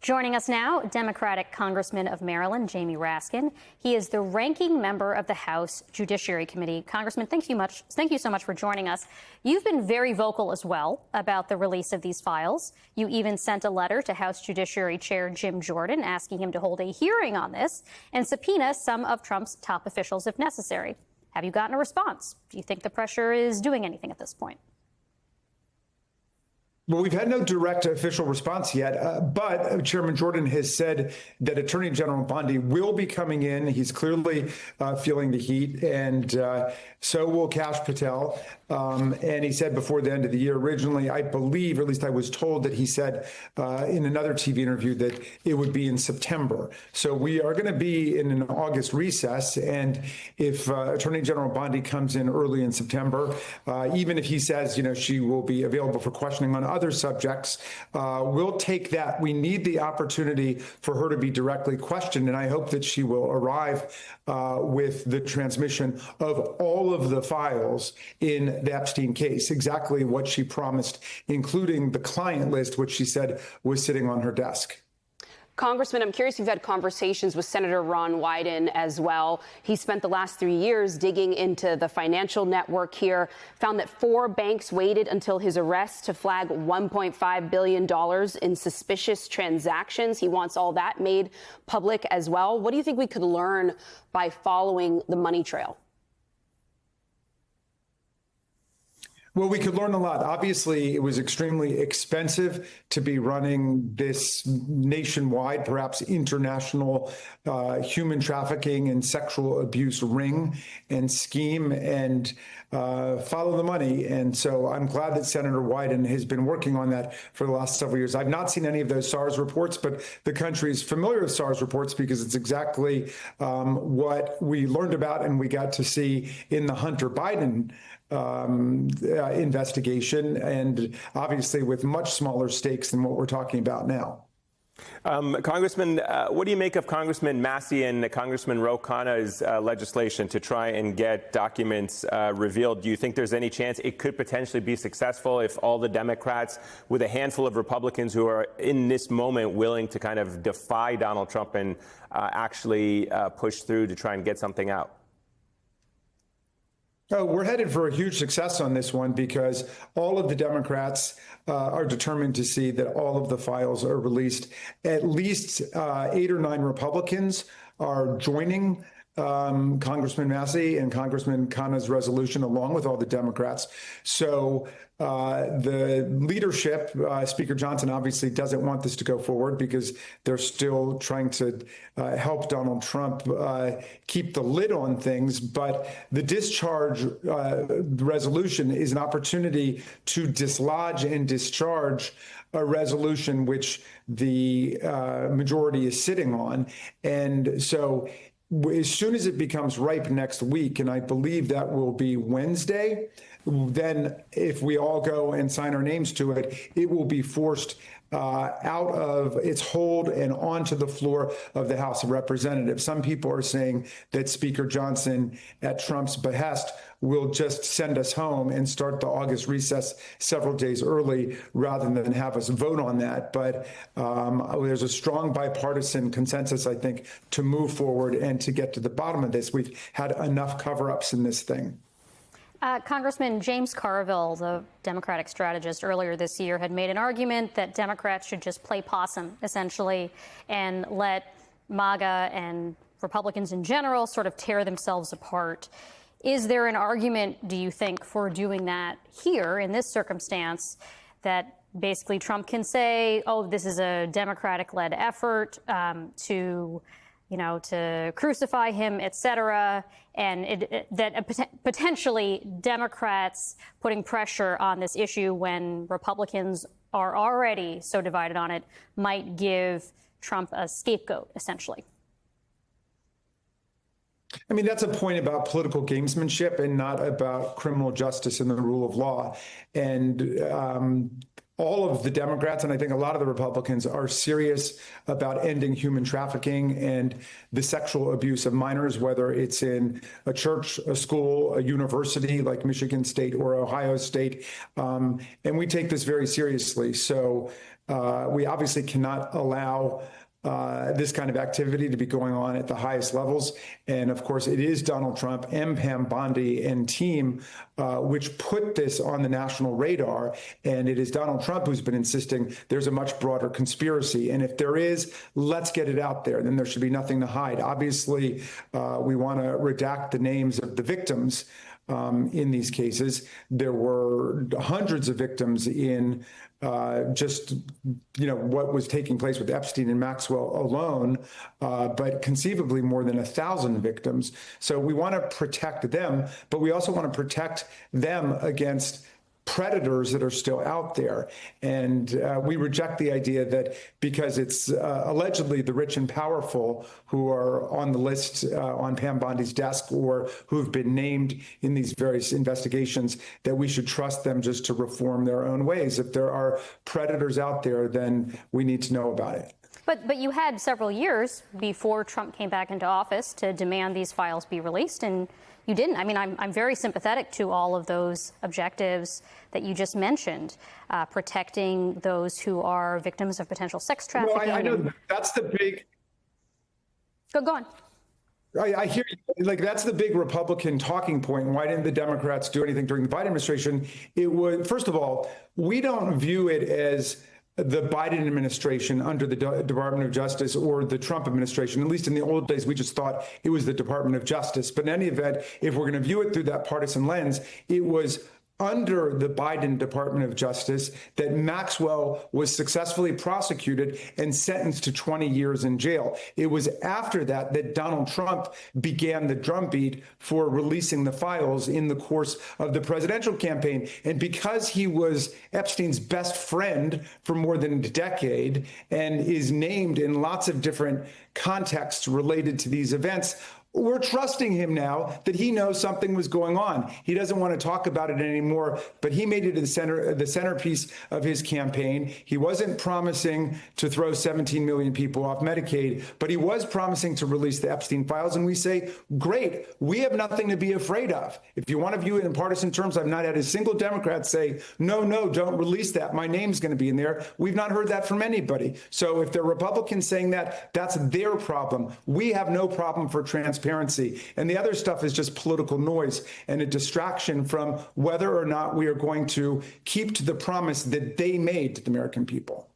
Joining us now, Democratic Congressman of Maryland, Jamie Raskin. He is the ranking member of the House Judiciary Committee. Congressman, thank you so much for joining us. You've been very vocal as well about the release of these files. You even sent a letter to House Judiciary Chair Jim Jordan asking him to hold a hearing on this and subpoena some of Trump's top officials if necessary. Have you gotten a response? Do you think the pressure is doing anything at this point? Well, we've had no direct official response yet, but Chairman Jordan has said that Attorney General Bondi will be coming in. He's clearly feeling the heat, and so will Kash Patel. And he said before the end of the year, originally, I believe, or at least I was told that he said in another TV interview that it would be in September. So we are going to be in an August recess. And if Attorney General Bondi comes in early in September, even if he says, she will be available for questioning on other subjects, we'll take that. We need the opportunity for her to be directly questioned, and I hope that she will arrive with the transmission of all of the files in the Epstein case, exactly what she promised, including the client list, which she said was sitting on her desk. Congressman, I'm curious if you've had conversations with Senator Ron Wyden as well. He spent the last 3 years digging into the financial network here, found that 4 banks waited until his arrest to flag $1.5 billion in suspicious transactions. He wants all that made public as well. What do you think we could learn by following the money trail? Well, we could learn a lot. Obviously, it was extremely expensive to be running this nationwide, perhaps international human trafficking and sexual abuse ring and scheme and follow the money. And so I'm glad that Senator Wyden has been working on that for the last several years. I've not seen any of those SARS reports, but the country is familiar with SARS reports because it's exactly what we learned about and we got to see in the Hunter Biden investigation, and obviously with much smaller stakes than what we're talking about now. Congressman, what do you make of Congressman Massey and Congressman Ro Khanna's legislation to try and get documents revealed? Do you think there's any chance it could potentially be successful if all the Democrats, with a handful of Republicans who are in this moment willing to kind of defy Donald Trump and actually push through to try and get something out? Oh, we're headed for a huge success on this one because all of the Democrats are determined to see that all of the files are released. At least 8 or 9 Republicans are joining Congressman Massey and Congressman Khanna's resolution, along with all the Democrats. So the leadership, Speaker Johnson obviously doesn't want this to go forward because they're still trying to help Donald Trump keep the lid on things. But the discharge resolution is an opportunity to dislodge and discharge a resolution which the majority is sitting on. And so as soon as it becomes ripe next week, and I believe that will be Wednesday, then if we all go and sign our names to it, it will be forced out of its hold and onto the floor of the House of Representatives. Some people are saying that Speaker Johnson, at Trump's behest, will just send us home and start the August recess several days early rather than have us vote on that. But there's a strong bipartisan consensus, I think, to move forward and to get to the bottom of this. We've had enough cover-ups in this thing. Congressman James Carville, the Democratic strategist, earlier this year had made an argument that Democrats should just play possum, essentially, and let MAGA and Republicans in general sort of tear themselves apart. Is there an argument, do you think, for doing that here in this circumstance, that basically Trump can say, oh, this is a Democratic-led effort to crucify him, et cetera, and potentially Democrats putting pressure on this issue when Republicans are already so divided on it might give Trump a scapegoat, essentially? I mean, that's a point about political gamesmanship and not about criminal justice and the rule of law. And all of the Democrats, and I think a lot of the Republicans, are serious about ending human trafficking and the sexual abuse of minors, whether it's in a church, a school, a university like Michigan State or Ohio State. And we take this very seriously. So We obviously cannot allow this kind of activity to be going on at the highest levels. And of course, it is Donald Trump and Pam Bondi and team which put this on the national radar. And it is Donald Trump who's been insisting there's a much broader conspiracy. And if there is, let's get it out there. Then there should be nothing to hide. Obviously, we want to redact the names of the victims in these cases. There were hundreds of victims in what was taking place with Epstein and Maxwell alone, but conceivably more than 1,000 victims. So we want to protect them, but we also want to protect them against predators that are still out there. And we reject the idea that because it's allegedly the rich and powerful who are on the list on Pam Bondi's desk or who've been named in these various investigations, that we should trust them just to reform their own ways. If there are predators out there, then we need to know about it. But you had several years before Trump came back into office to demand these files be released, and you didn't. I mean, I'm very sympathetic to all of those objectives that you just mentioned, protecting those who are victims of potential sex trafficking. Well, I know that's the big. Go on. I hear you. Like, that's the big Republican talking point. Why didn't the Democrats do anything during the Biden administration? It was, first of all, we don't view it as the Biden administration under the Department of Justice or the Trump administration. At least in the old days, we just thought it was the Department of Justice. But in any event, if we're going to view it through that partisan lens, it was under the Biden Department of Justice that Maxwell was successfully prosecuted and sentenced to 20 years in jail. It was after that that Donald Trump began the drumbeat for releasing the files in the course of the presidential campaign. And because he was Epstein's best friend for more than a decade and is named in lots of different contexts related to these events, we're trusting him now that he knows something was going on. He doesn't want to talk about it anymore, but he made it the centerpiece of his campaign. He wasn't promising to throw 17 million people off Medicaid, but he was promising to release the Epstein files. And we say, great, we have nothing to be afraid of. If you want to view it in partisan terms, I've not had a single Democrat say, no, don't release that. My name's going to be in there. We've not heard that from anybody. So if they're Republicans saying that, that's their problem. We have no problem for transparency. And the other stuff is just political noise and a distraction from whether or not we are going to keep to the promise that they made to the American people.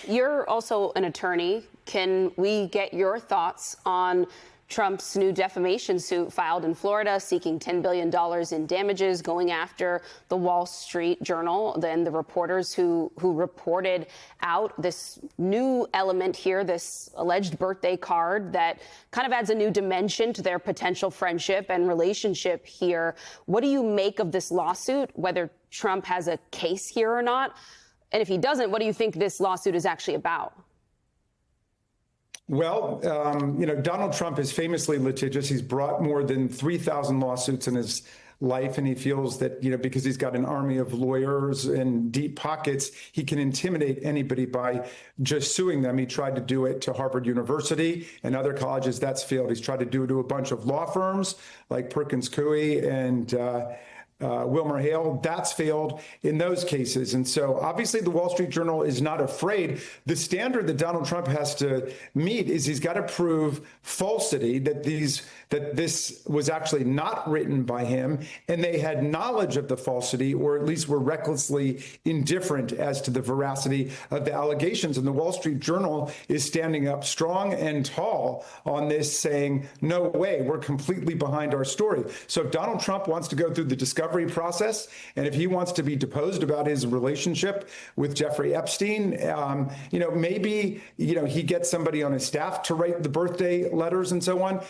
You're also an attorney. Can we get your thoughts on Trump's new defamation suit filed in Florida, seeking $10 billion in damages, going after the Wall Street Journal, then the reporters who reported out this new element here, this alleged birthday card that kind of adds a new dimension to their potential friendship and relationship here. What do you make of this lawsuit, whether Trump has a case here or not? And if he doesn't, what do you think this lawsuit is actually about? Well, Donald Trump is famously litigious. He's brought more than 3,000 lawsuits in his life, and he feels that, because he's got an army of lawyers and deep pockets, he can intimidate anybody by just suing them. He tried to do it to Harvard University and other colleges. That's failed. He's tried to do it to a bunch of law firms like Perkins Coie and Wilmer Hale. That's failed in those cases. And so obviously the Wall Street Journal is not afraid. The standard that Donald Trump has to meet is he's got to prove falsity, that this was actually not written by him and they had knowledge of the falsity, or at least were recklessly indifferent as to the veracity of the allegations. And the Wall Street Journal is standing up strong and tall on this, saying, no way, we're completely behind our story. So if Donald Trump wants to go through the discovery process, and if he wants to be deposed about his relationship with Jeffrey Epstein, maybe he gets somebody on his staff to write the birthday letters and so on.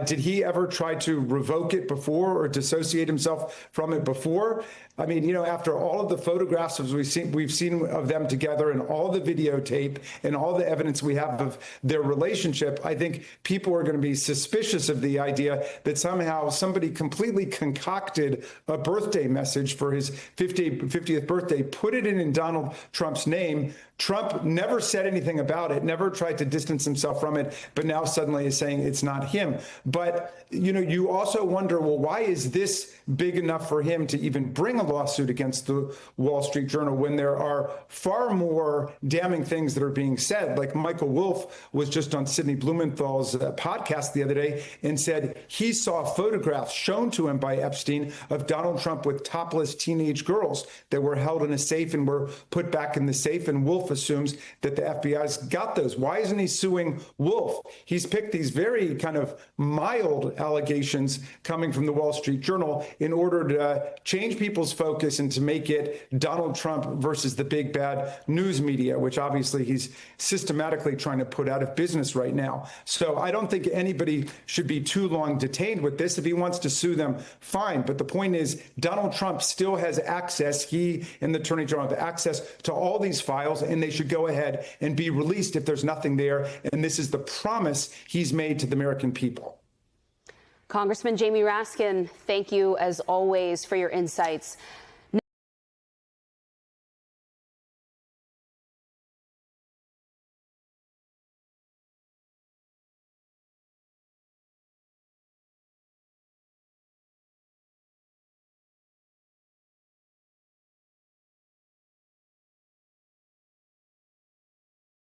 Did he ever try to revoke it before or dissociate himself from it before? I mean, after all of the photographs we've seen of them together and all the videotape and all the evidence we have of their relationship, I think people are going to be suspicious of the idea that somehow somebody completely concocted a birthday message for his 50th birthday, put it in Donald Trump's name. Trump never said anything about it, never tried to distance himself from it, but now suddenly is saying it's not him. But, you also wonder, well, why is this big enough for him to even bring a lawsuit against the Wall Street Journal when there are far more damning things that are being said? Like Michael Wolff was just on Sidney Blumenthal's podcast the other day and said he saw photographs shown to him by Epstein of Donald Trump with topless teenage girls that were held in a safe and were put back in the safe. And Wolff assumes that the FBI's got those. Why isn't he suing Wolff? He's picked these very kind of mild allegations coming from the Wall Street Journal in order to change people's focus and to make it Donald Trump versus the big bad news media, which obviously he's systematically trying to put out of business right now. So I don't think anybody should be too long detained with this. If he wants to sue them, fine. But the point is, Donald Trump still has access. He and the Attorney General have access to all these files, and they should go ahead and be released if there's nothing there. And this is the promise he's made to the American people. Congressman Jamie Raskin, thank you as always for your insights.